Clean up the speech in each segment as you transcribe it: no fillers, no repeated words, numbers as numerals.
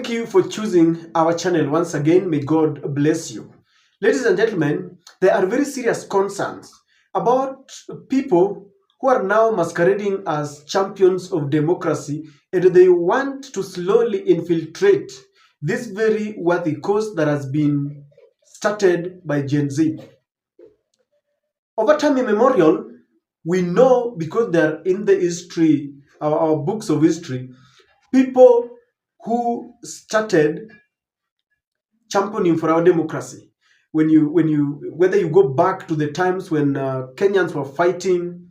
Thank you for choosing our channel once again. May God bless you. Ladies and gentlemen, there are very serious concerns about people who are now masquerading as champions of democracy, and they want to slowly infiltrate this very worthy cause that has been started by Gen Z. Over time immemorial, we know, because they are in the history, our books of history, people who started championing for our democracy. Whether you go back to the times when Kenyans were fighting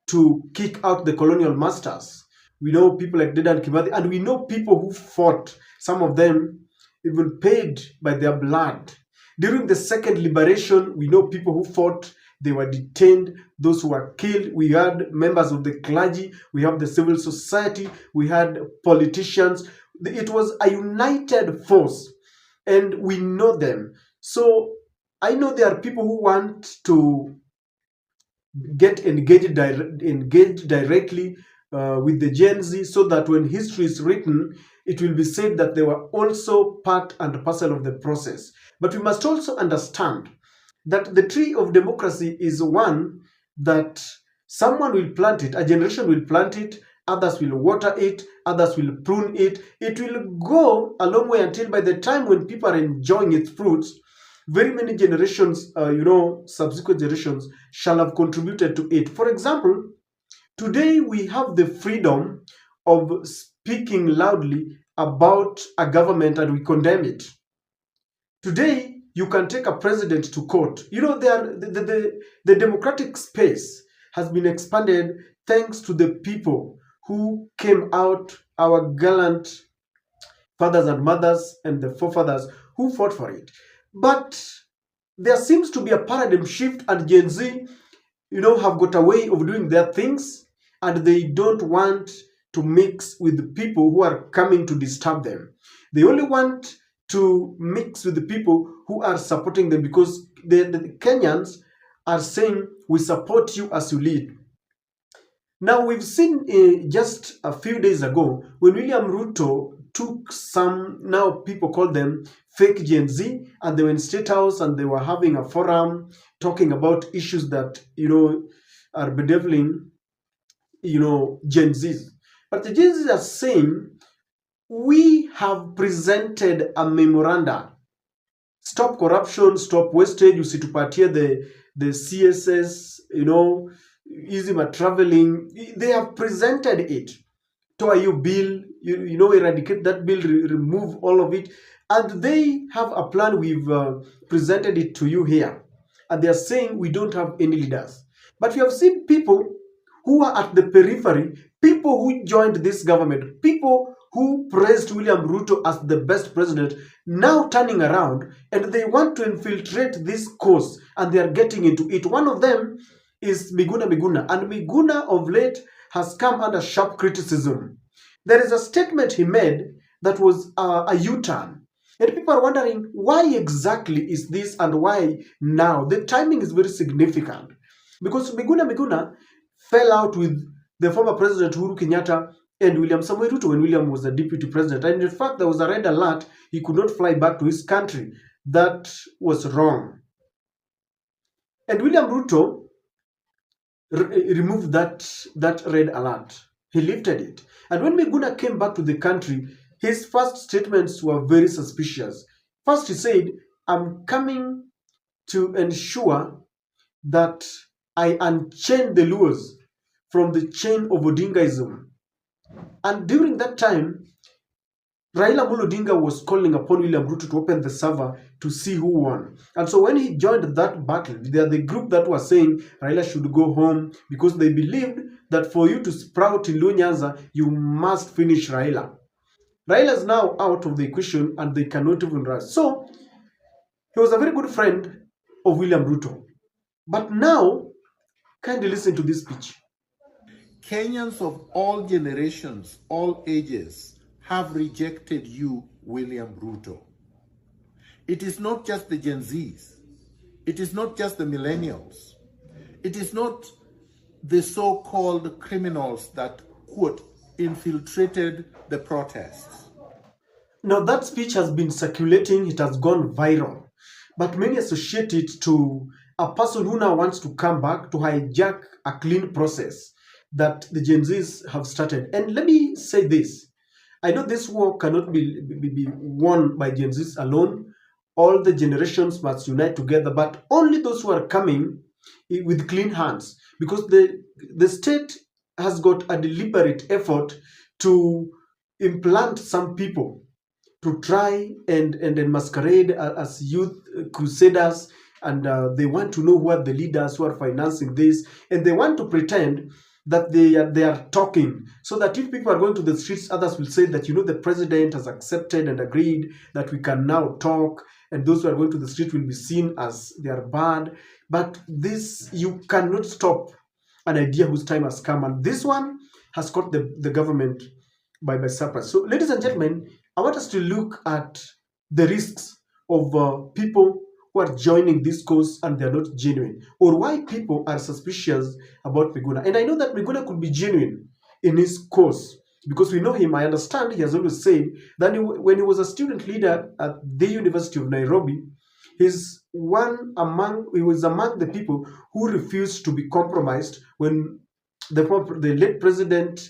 to kick out the colonial masters, we know people like Dedan Kimathi, and we know people who fought, some of them even paid by their blood. During the second liberation, we know people who fought, they were detained, those who were killed. We had members of the clergy, we have the civil society, we had politicians. It was a united force, and we know them. So I know there are people who want to get engaged directly with the Gen Z, so that when history is written, it will be said that they were also part and parcel of the process. But we must also understand that the tree of democracy is one that someone will plant it, a generation will plant it, others will water it, others will prune it. It will go a long way until by the time when people are enjoying its fruits, very many generations, subsequent generations shall have contributed to it. For example, today we have the freedom of speaking loudly about a government and we condemn it. Today, you can take a president to court. The democratic space has been expanded thanks to the people who came out, our gallant fathers and mothers and the forefathers who fought for it. But there seems to be a paradigm shift, and Gen Z, have got a way of doing their things, and they don't want to mix with the people who are coming to disturb them. They only want to mix with the people who are supporting them, because the Kenyans are saying, we support you as you lead. Now, we've seen just a few days ago when William Ruto took some, now people call them fake Gen Z, and they were in State House and they were having a forum talking about issues that, are bedeviling, Gen Zs. But the Gen Zs are saying, we have presented a memoranda. Stop corruption, stop wastage, usitupatie the CSS, easy traveling. They have presented it. Toa you bill, eradicate that bill, remove all of it. And they have a plan. We've presented it to you here. And they are saying we don't have any leaders. But we have seen people who are at the periphery, people who joined this government, people who praised William Ruto as the best president, now turning around and they want to infiltrate this cause, and they are getting into it. One of them is Miguna Miguna, and Miguna of late has come under sharp criticism. There is a statement he made that was a U-turn, and people are wondering, why exactly is this and why now? The timing is very significant, because Miguna Miguna fell out with the former President Uhuru Kenyatta and William Samoei Ruto when William was the deputy president. And in fact, there was a red alert. He could not fly back to his country. That was wrong. And William Ruto removed that red alert. He lifted it. And when Miguna came back to the country, his first statements were very suspicious. First, he said, I'm coming to ensure that I unchain the Luos from the chain of Odingaism. And during that time, Raila Amolo Odinga was calling upon William Ruto to open the server to see who won. And so when he joined that battle, they are the group that was saying Raila should go home, because they believed that for you to sprout in Luo Nyanza, you must finish Raila. Raila is now out of the equation and they cannot even rise. So he was a very good friend of William Ruto. But now, kindly listen to this speech. Kenyans of all generations, all ages, have rejected you, William Ruto. It is not just the Gen Zs. It is not just the millennials. It is not the so-called criminals that, quote, infiltrated the protests. Now, that speech has been circulating, it has gone viral, but many associate it to a person who now wants to come back to hijack a clean process that the Gen Zs have started. And let me say this, I know this war cannot be won by Gen Zs alone. All the generations must unite together, but only those who are coming with clean hands, because the state has got a deliberate effort to implant some people to try and masquerade as youth crusaders, and they want to know who are the leaders who are financing this, and they want to pretend that they are talking, so that if people are going to the streets, others will say that, the president has accepted and agreed that we can now talk, and those who are going to the street will be seen as they are bad. But this, you cannot stop an idea whose time has come, and this one has caught the government by surprise. So, ladies and gentlemen, I want us to look at the risks of people who are joining this cause and they are not genuine, or why people are suspicious about Miguna. And I know that Miguna could be genuine in his cause because we know him. I understand he has always said that when he was a student leader at the University of Nairobi, he was among the people who refused to be compromised when the late president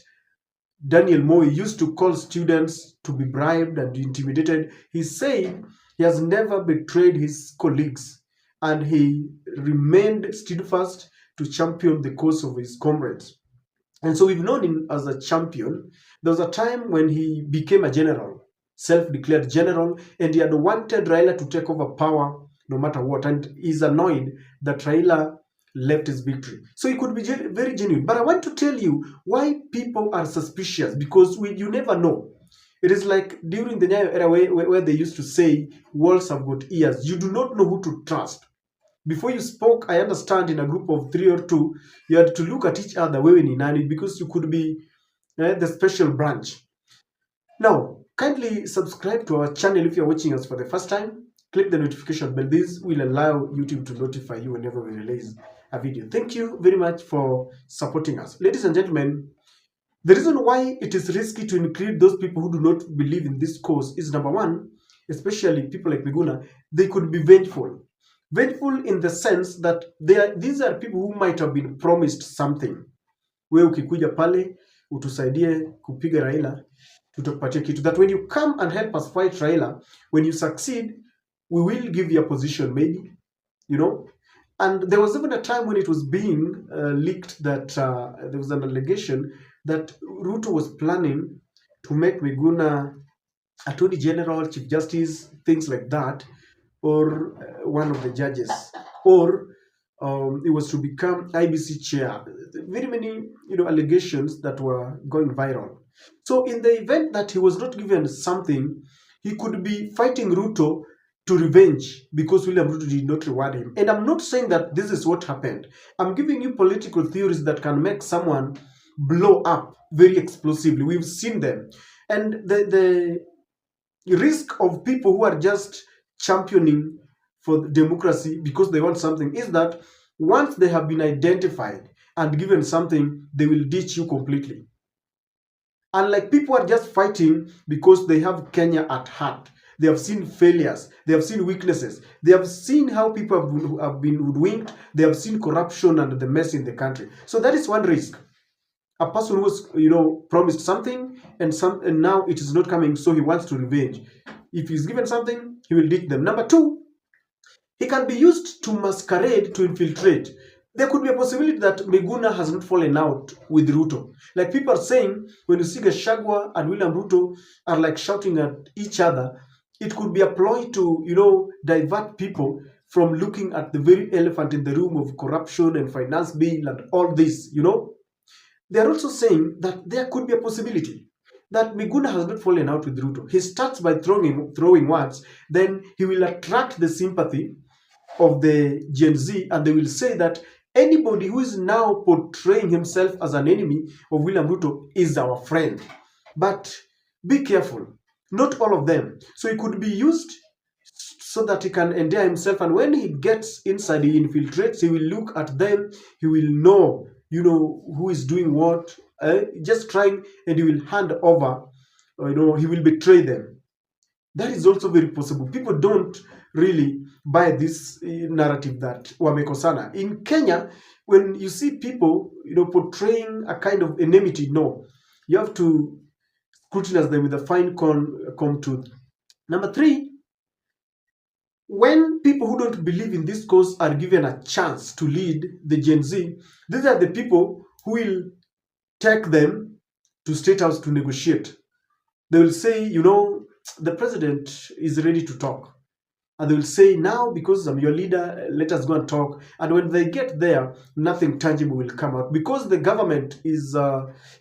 Daniel Moi used to call students to be bribed and intimidated. He said he has never betrayed his colleagues and he remained steadfast to champion the cause of his comrades. And so we've known him as a champion. There was a time when he became a general, self-declared general, and he had wanted Raila to take over power no matter what. And he's annoyed that Raila left his victory. So he could be very genuine. But I want to tell you why people are suspicious, because you never know. It is like during the Nyayo era where they used to say walls have got ears. You do not know who to trust. Before you spoke, I understand in a group of 3 or 2, you had to look at each other, wewe ni nani, because you could be the special branch. Now, kindly subscribe to our channel if you're watching us for the first time. Click the notification bell. This will allow YouTube to notify you whenever we release a video. Thank you very much for supporting us. Ladies and gentlemen, the reason why it is risky to include those people who do not believe in this cause is, number one, especially people like Miguna, they could be vengeful. Vengeful in the sense that these are people who might have been promised something. We ukikuja pale, utusaidie kupiga Raila, tutakupatia kitu. That when you come and help us fight Raila, when you succeed, we will give you a position maybe, And there was even a time when it was being leaked that there was an allegation that Ruto was planning to make Miguna Attorney General, Chief Justice, things like that, or one of the judges, or it was to become IBC chair. Very many, allegations that were going viral. So in the event that he was not given something, he could be fighting Ruto to revenge because William Ruto did not reward him. And I'm not saying that this is what happened. I'm giving you political theories that can make someone blow up very explosively. We've seen them. And the risk of people who are just championing for democracy because they want something is that once they have been identified and given something, they will ditch you completely. Unlike people are just fighting because they have Kenya at heart. They have seen failures. They have seen weaknesses. They have seen how people have been hoodwinked. They have seen corruption and the mess in the country. So that is one risk. A person who was, promised something and now it is not coming, so he wants to revenge. If he's given something, he will ditch them. Number two, he can be used to masquerade, to infiltrate. There could be a possibility that Miguna has not fallen out with Ruto. Like people are saying, when you see Gachagua and William Ruto are like shouting at each other, it could be a ploy to, divert people from looking at the very elephant in the room of corruption and finance bill and all this, They are also saying that there could be a possibility that Miguna has not fallen out with Ruto. He starts by throwing words, then he will attract the sympathy of the Gen Z, and they will say that anybody who is now portraying himself as an enemy of William Ruto is our friend. But be careful. Not all of them. So he could be used so that he can endear himself. And when he gets inside, he infiltrates, he will look at them, he will know, who is doing what, just trying, and he will hand over, he will betray them. That is also very possible. People don't really buy this narrative that wamekosana. In Kenya, when you see people, portraying a kind of enmity, no, you have to scrutinize them with a fine comb tooth. Number three, when people who don't believe in this cause are given a chance to lead the Gen Z, these are the people who will take them to State House to negotiate. They will say, the president is ready to talk. And they will say, now, because I'm your leader, let us go and talk. And when they get there, nothing tangible will come out. Because the government is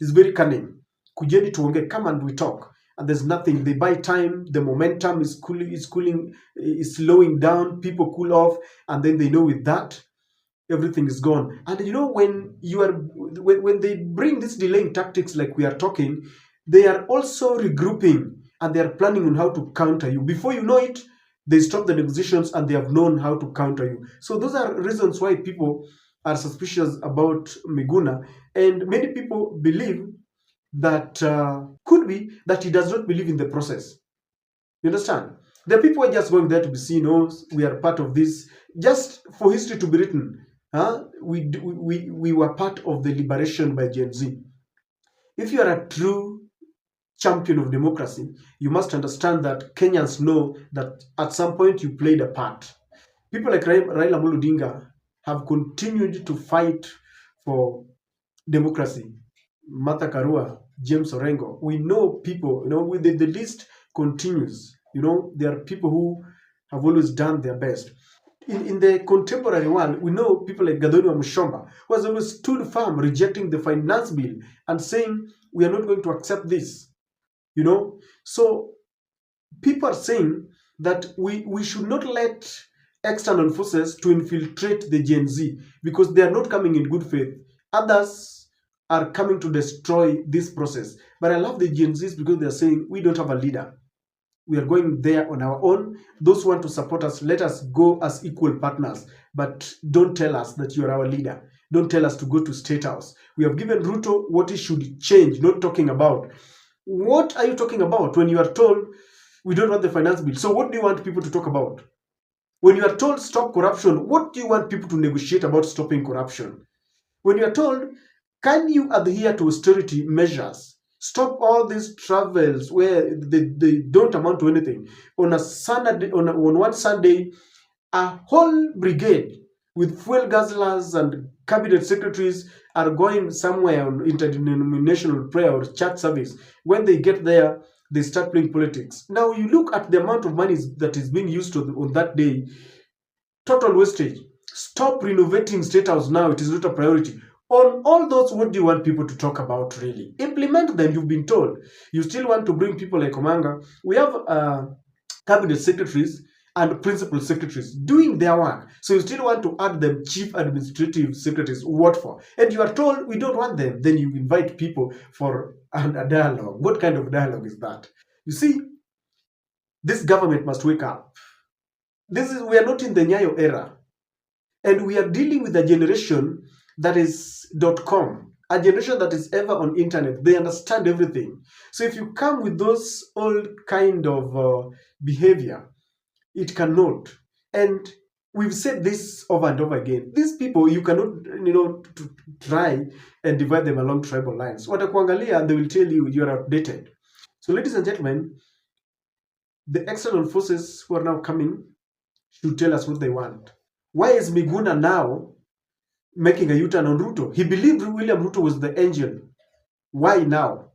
very cunning. Kujeni tuonge, come and we talk. And there's nothing. They buy time. The momentum is slowing down. People cool off. And then they know with that, everything is gone. And when they bring these delaying tactics like we are talking, they are also regrouping and they are planning on how to counter you. Before you know it, they stop the negotiations and they have known how to counter you. So those are reasons why people are suspicious about Miguna. And many people believe that could be that he does not believe in the process. You understand? The people are just going there to be seen, we are part of this, just for history to be written. We were part of the liberation by Gen Z. If you are a true champion of democracy, you must understand that Kenyans know that at some point you played a part. People like Raila Amolo Odinga have continued to fight for democracy. Martha Karua, James Orengo. We know people, the list continues. There are people who have always done their best. In the contemporary one, we know people like Gathoni Mushomba, who has always stood firm, rejecting the finance bill and saying, we are not going to accept this. So people are saying that we should not let external forces to infiltrate the Gen Z because they are not coming in good faith. Others are coming to destroy this process. But I love the Gen Zs because they are saying we don't have a leader. We are going there on our own. Those who want to support us, let us go as equal partners. But don't tell us that you are our leader. Don't tell us to go to State House. We have given Ruto what he should change, not talking about. What are you talking about when you are told we don't want the finance bill? So what do you want people to talk about? When you are told stop corruption, what do you want people to negotiate about stopping corruption? When you are told, can you adhere to austerity measures? Stop all these travels where they don't amount to anything. On a Sunday, on one Sunday, a whole brigade with fuel guzzlers and cabinet secretaries are going somewhere on interdenominational prayer or church service. When they get there, they start playing politics. Now you look at the amount of money that is being used on that day. Total wastage. Stop renovating State House now. It is not a priority. On all those, what do you want people to talk about really? Implement them, you've been told. You still want to bring people like Omanga. We have cabinet secretaries and principal secretaries doing their work. So you still want to add them chief administrative secretaries. What for? And you are told we don't want them. Then you invite people for a dialogue. What kind of dialogue is that? You see, this government must wake up. We are not in the Nyayo era. And we are dealing with a generation that is .com, a generation that is ever on internet. They understand everything. So if you come with those old kind of behavior, it cannot. And we've said this over and over again. These people, you cannot, try and divide them along tribal lines. Watakuangalia, they will tell you you are outdated. So ladies and gentlemen, the external forces who are now coming should tell us what they want. Why is Miguna now making a U-turn on Ruto? He believed William Ruto was the angel. Why now?